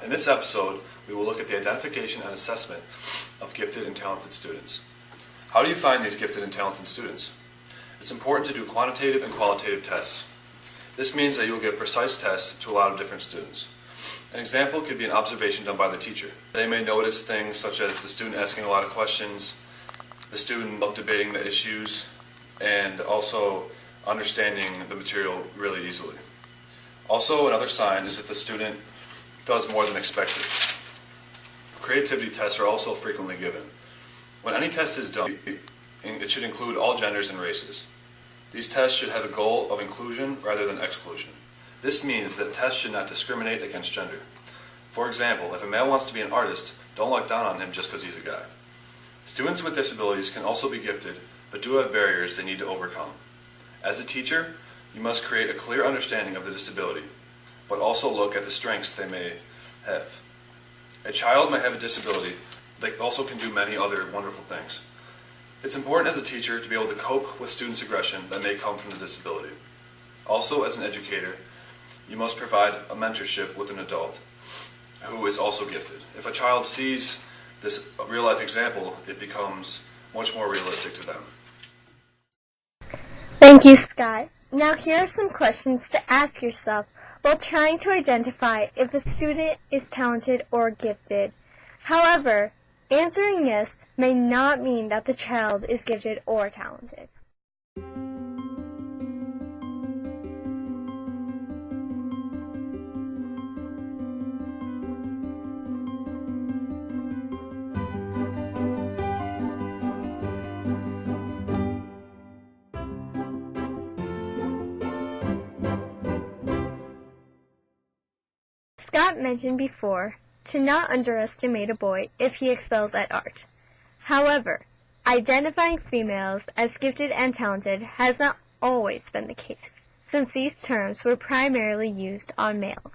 In this episode, we will look at the identification and assessment of gifted and talented students. How do you find these gifted and talented students? It's important to do quantitative and qualitative tests. This means that you will give precise tests to a lot of different students. An example could be an observation done by the teacher. They may notice things such as the student asking a lot of questions, the student debating the issues, and also understanding the material really easily. Also, another sign is if the student does more than expected. Creativity tests are also frequently given. When any test is done, it should include all genders and races. These tests should have a goal of inclusion rather than exclusion. This means that tests should not discriminate against gender. For example, if a male wants to be an artist, don't look down on him just because he's a guy. Students with disabilities can also be gifted, but do have barriers they need to overcome. As a teacher, you must create a clear understanding of the disability, but also look at the strengths they may have. A child may have a disability, they also can do many other wonderful things. It's important as a teacher to be able to cope with students' aggression that may come from the disability. Also, as an educator, you must provide a mentorship with an adult who is also gifted. If a child sees this real-life example, it becomes much more realistic to them. Thank you, Scott. Now here are some questions to ask yourself while trying to identify if a student is talented or gifted. However, answering yes may not mean that the child is gifted or talented. Scott mentioned before to not underestimate a boy if he excels at art. However, identifying females as gifted and talented has not always been the case, since these terms were primarily used on males.